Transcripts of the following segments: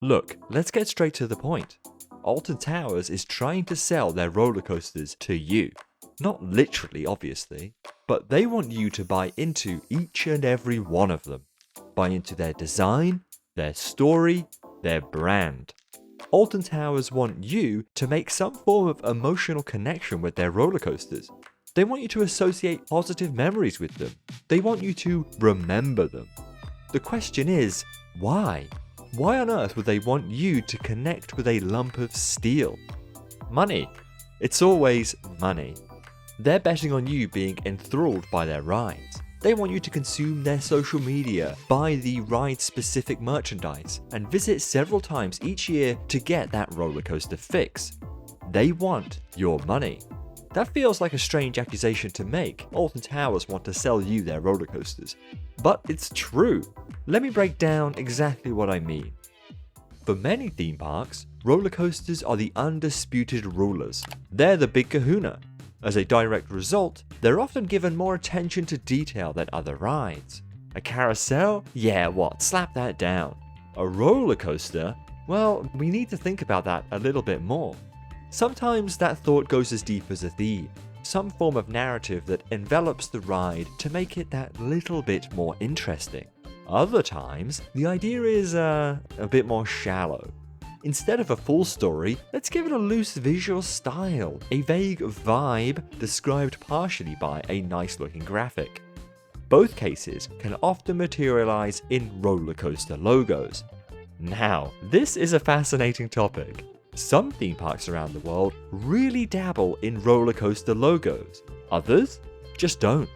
Look, let's get straight to the point. Alton Towers is trying to sell their roller coasters to you. Not literally, obviously, but they want you to buy into each and every one of them. Buy into their design, their story, their brand. Alton Towers want you to make some form of emotional connection with their roller coasters. They want you to associate positive memories with them. They want you to remember them. The question is, why? Why on earth would they want you to connect with a lump of steel? Money. It's always money. They're betting on you being enthralled by their rides. They want you to consume their social media, buy the ride-specific merchandise, and visit several times each year to get that roller coaster fix. They want your money. That feels like a strange accusation to make. Alton Towers want to sell you their roller coasters. But it's true. Let me break down exactly what I mean. For many theme parks, roller coasters are the undisputed rulers. They're the big kahuna. As a direct result, they're often given more attention to detail than other rides. A carousel? Yeah, what? Slap that down. A roller coaster? Well, we need to think about that a little bit more. Sometimes that thought goes as deep as a theme, some form of narrative that envelops the ride to make it that little bit more interesting. Other times, the idea is a bit more shallow. Instead of a full story, let's give it a loose visual style, a vague vibe described partially by a nice looking graphic. Both cases can often materialize in roller coaster logos. Now, this is a fascinating topic. Some theme parks around the world really dabble in roller coaster logos. Others just don't.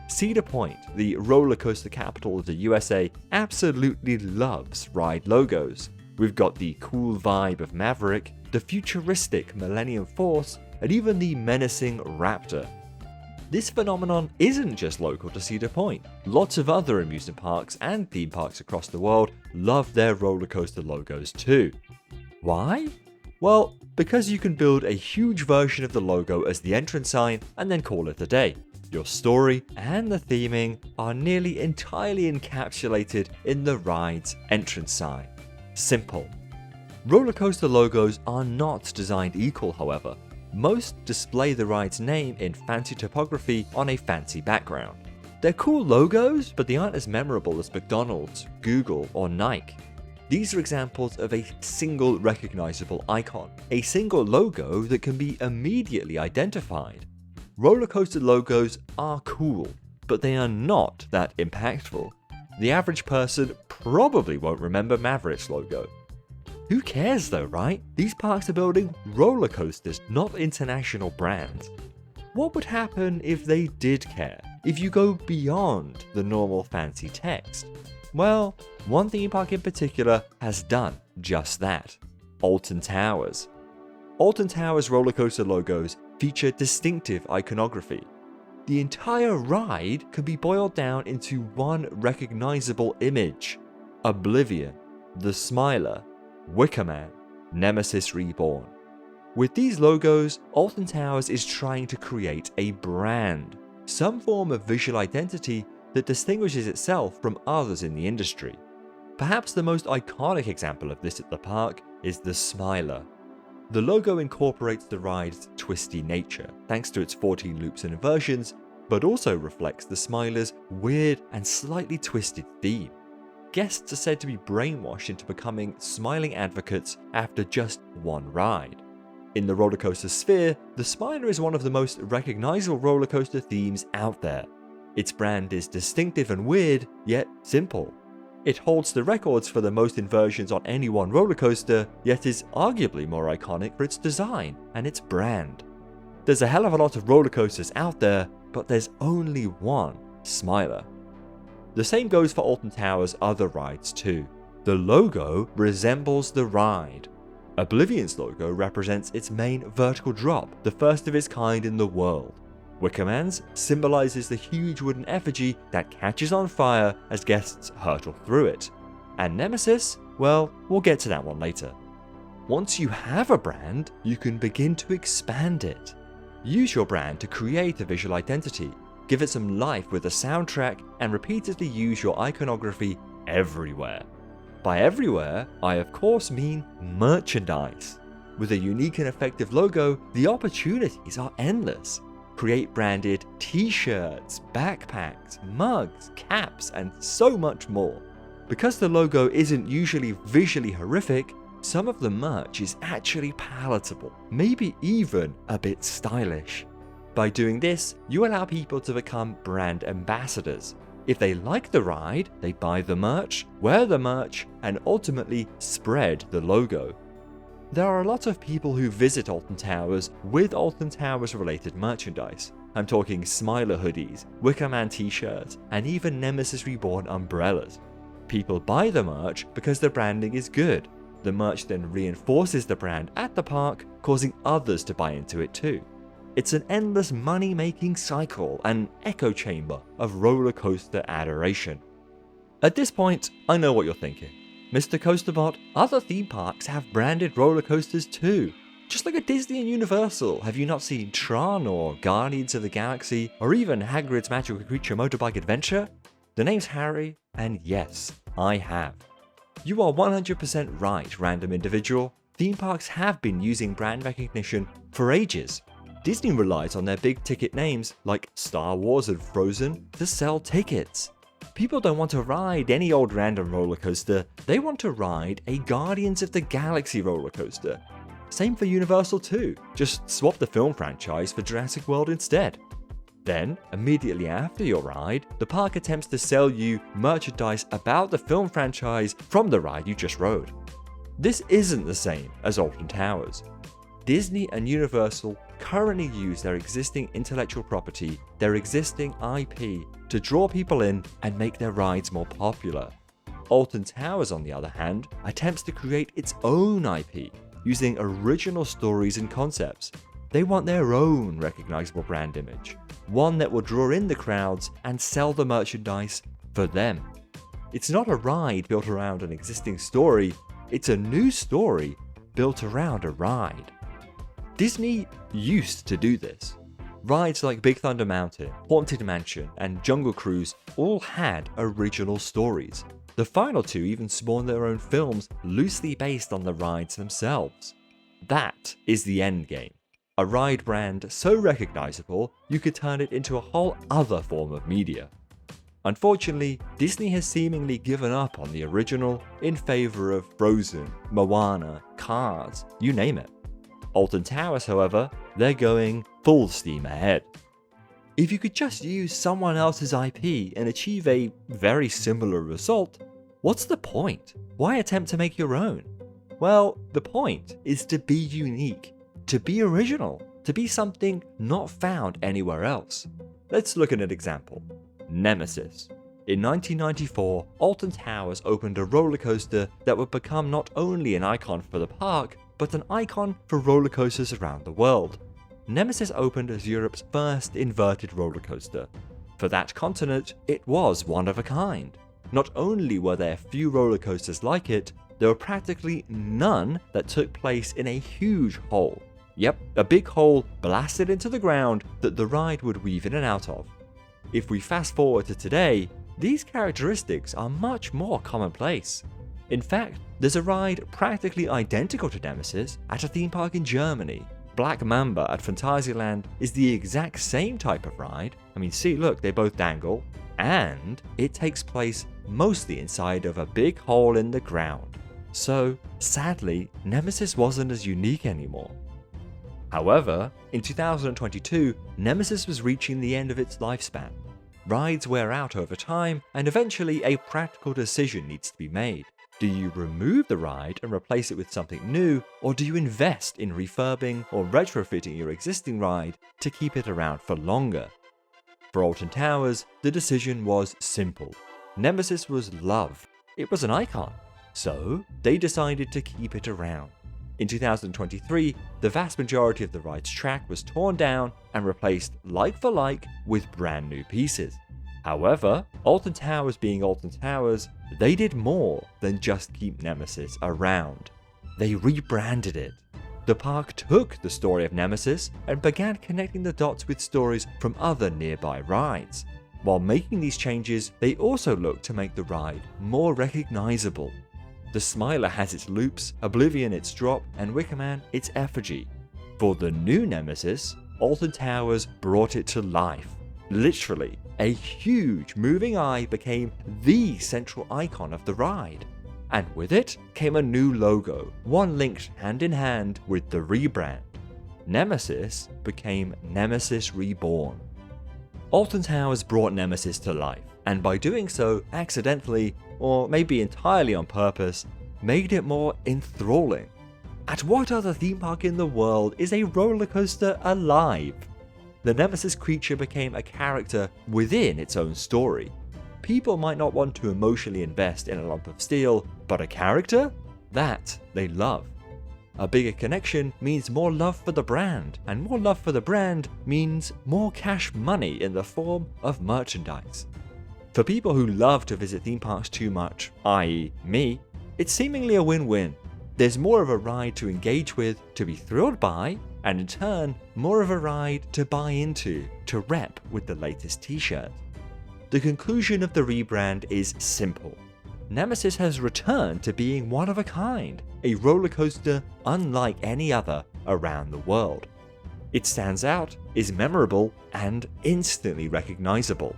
Cedar Point, the roller coaster capital of the USA, absolutely loves ride logos. We've got the cool vibe of Maverick, the futuristic Millennium Force, and even the menacing Raptor. This phenomenon isn't just local to Cedar Point. Lots of other amusement parks and theme parks across the world love their roller coaster logos too. Why? Well, because you can build a huge version of the logo as the entrance sign and then call it a day. Your story and the theming are nearly entirely encapsulated in the ride's entrance sign. Simple. Roller coaster logos are not designed equal, however. Most display the ride's name in fancy typography on a fancy background. They're cool logos, but they aren't as memorable as McDonald's, Google, or Nike. These are examples of a single recognizable icon, a single logo that can be immediately identified. Roller coaster logos are cool, but they are not that impactful. The average person probably won't remember Maverick's logo. Who cares though, right? These parks are building roller coasters, not international brands. What would happen if they did care? If you go beyond the normal fancy text? Well, one theme park in particular has done just that. Alton Towers. Alton Towers roller coaster logos feature distinctive iconography. The entire ride can be boiled down into one recognizable image. Oblivion, the Smiler, Wicker Man, Nemesis Reborn. With these logos, Alton Towers is trying to create a brand, some form of visual identity that distinguishes itself from others in the industry. Perhaps the most iconic example of this at the park is the Smiler. The logo incorporates the ride's twisty nature, thanks to its 14 loops and inversions, but also reflects the Smiler's weird and slightly twisted theme. Guests are said to be brainwashed into becoming smiling advocates after just one ride. In the roller coaster sphere, the Smiler is one of the most recognizable roller coaster themes out there. Its brand is distinctive and weird, yet simple. It holds the records for the most inversions on any one roller coaster, yet is arguably more iconic for its design and its brand. There's a hell of a lot of roller coasters out there, but there's only one Smiler. The same goes for Alton Towers' other rides too. The logo resembles the ride. Oblivion's logo represents its main vertical drop, the first of its kind in the world. Wicker Man's symbolizes the huge wooden effigy that catches on fire as guests hurtle through it. And Nemesis? Well, we'll get to that one later. Once you have a brand, you can begin to expand it. Use your brand to create a visual identity, give it some life with a soundtrack, and repeatedly use your iconography everywhere. By everywhere, I of course mean merchandise. With a unique and effective logo, the opportunities are endless. Create branded t-shirts, backpacks, mugs, caps, and so much more. Because the logo isn't usually visually horrific, some of the merch is actually palatable, maybe even a bit stylish. By doing this, you allow people to become brand ambassadors. If they like the ride, they buy the merch, wear the merch, and ultimately spread the logo. There are a lot of people who visit Alton Towers with Alton Towers related merchandise. I'm talking Smiler hoodies, Wicker Man t-shirts, and even Nemesis Reborn umbrellas. People buy the merch because the branding is good. The merch then reinforces the brand at the park, causing others to buy into it too. It's an endless money-making cycle, an echo chamber of roller coaster adoration. At this point, I know what you're thinking. Mr. Coasterbot, other theme parks have branded roller coasters too. Just like at Disney and Universal, have you not seen Tron or Guardians of the Galaxy or even Hagrid's Magical Creature Motorbike Adventure? The name's Harry, and yes, I have. You are 100% right, random individual. Theme parks have been using brand recognition for ages. Disney relies on their big ticket names like Star Wars and Frozen to sell tickets. People don't want to ride any old random roller coaster, they want to ride a Guardians of the Galaxy roller coaster. Same for Universal too, just swap the film franchise for Jurassic World instead. Then, immediately after your ride, the park attempts to sell you merchandise about the film franchise from the ride you just rode. This isn't the same as Alton Towers. Disney and Universal currently use their existing intellectual property, their existing IP, to draw people in and make their rides more popular. Alton Towers, on the other hand, attempts to create its own IP, using original stories and concepts. They want their own recognizable brand image, one that will draw in the crowds and sell the merchandise for them. It's not a ride built around an existing story, it's a new story built around a ride. Disney used to do this. Rides like Big Thunder Mountain, Haunted Mansion, and Jungle Cruise all had original stories. The final two even spawned their own films loosely based on the rides themselves. That is the end game. A ride brand so recognizable you could turn it into a whole other form of media. Unfortunately, Disney has seemingly given up on the original in favor of Frozen, Moana, Cars, you name it. Alton Towers, however, they're going full steam ahead. If you could just use someone else's IP and achieve a very similar result, what's the point? Why attempt to make your own? Well, the point is to be unique, to be original, to be something not found anywhere else. Let's look at an example. Nemesis. In 1994, Alton Towers opened a roller coaster that would become not only an icon for the park, but an icon for roller coasters around the world. Nemesis opened as Europe's first inverted roller coaster. For that continent, it was one of a kind. Not only were there few roller coasters like it, there were practically none that took place in a huge hole. Yep, a big hole blasted into the ground that the ride would weave in and out of. If we fast forward to today, these characteristics are much more commonplace. In fact, there's a ride practically identical to Nemesis at a theme park in Germany. Black Mamba at Phantasialand is the exact same type of ride. I mean, see, look, they both dangle, and it takes place mostly inside of a big hole in the ground. So, sadly, Nemesis wasn't as unique anymore. However, in 2022, Nemesis was reaching the end of its lifespan. Rides wear out over time, and eventually a practical decision needs to be made. Do you remove the ride and replace it with something new, or do you invest in refurbing or retrofitting your existing ride to keep it around for longer? For Alton Towers, the decision was simple. Nemesis was love. It was an icon. So, they decided to keep it around. In 2023, the vast majority of the ride's track was torn down and replaced like for like with brand new pieces. However, Alton Towers being Alton Towers, they did more than just keep Nemesis around. They rebranded it. The park took the story of Nemesis and began connecting the dots with stories from other nearby rides. While making these changes, they also looked to make the ride more recognizable. The Smiler has its loops, Oblivion its drop, and Wickerman its effigy. For the new Nemesis, Alton Towers brought it to life. Literally, a huge moving eye became the central icon of the ride. And with it came a new logo, one linked hand in hand with the rebrand. Nemesis became Nemesis Reborn. Alton Towers brought Nemesis to life, and by doing so, accidentally, or maybe entirely on purpose, made it more enthralling. At what other theme park in the world is a roller coaster alive? The Nemesis creature became a character within its own story. People might not want to emotionally invest in a lump of steel, but a character? That they love. A bigger connection means more love for the brand, and more love for the brand means more cash money in the form of merchandise. For people who love to visit theme parks too much, i.e. me, it's seemingly a win-win. There's more of a ride to engage with, to be thrilled by, and in turn, more of a ride to buy into, to rep with the latest t-shirt. The conclusion of the rebrand is simple. Nemesis has returned to being one of a kind, a roller coaster unlike any other around the world. It stands out, is memorable, and instantly recognizable.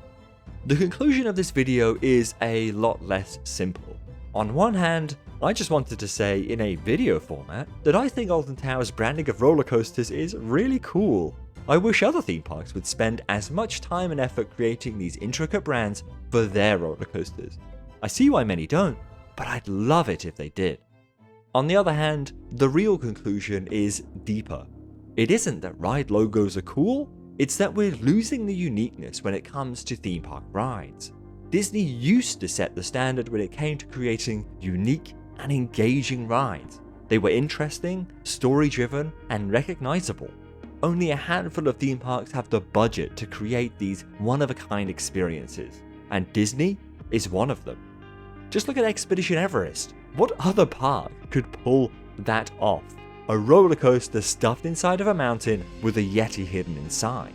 The conclusion of this video is a lot less simple. On one hand, I just wanted to say in a video format that I think Alton Towers' branding of roller coasters is really cool. I wish other theme parks would spend as much time and effort creating these intricate brands for their roller coasters. I see why many don't, but I'd love it if they did. On the other hand, the real conclusion is deeper. It isn't that ride logos are cool, it's that we're losing the uniqueness when it comes to theme park rides. Disney used to set the standard when it came to creating unique and engaging rides. They were interesting, story-driven, and recognizable. Only a handful of theme parks have the budget to create these one-of-a-kind experiences, and Disney is one of them. Just look at Expedition Everest. What other park could pull that off? A roller coaster stuffed inside of a mountain with a Yeti hidden inside.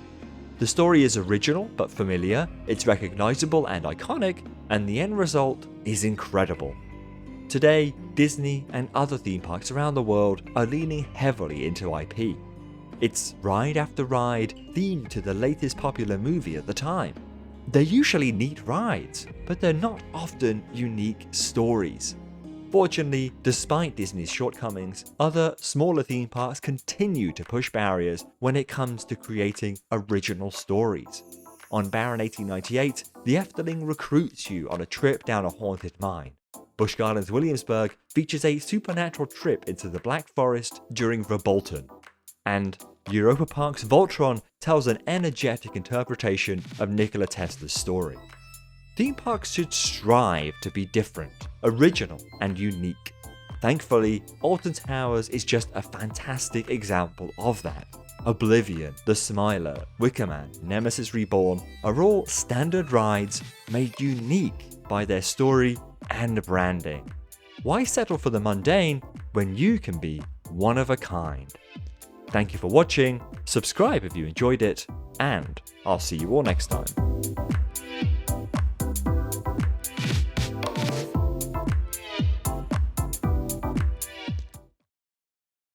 The story is original but familiar, it's recognizable and iconic, and the end result is incredible. Today, Disney and other theme parks around the world are leaning heavily into IP. It's ride after ride themed to the latest popular movie at the time. They're usually neat rides, but they're not often unique stories. Fortunately, despite Disney's shortcomings, other smaller theme parks continue to push barriers when it comes to creating original stories. On Baron 1898, the Efteling recruits you on a trip down a haunted mine. Busch Gardens Williamsburg features a supernatural trip into the Black Forest during Verbolten. And Europa Park's Voltron tells an energetic interpretation of Nikola Tesla's story. Theme parks should strive to be different, original, and unique. Thankfully, Alton Towers is just a fantastic example of that. Oblivion, The Smiler, Wickerman, Nemesis Reborn are all standard rides made unique by their story and branding. Why settle for the mundane when you can be one of a kind? Thank you for watching, subscribe if you enjoyed it, and I'll see you all next time.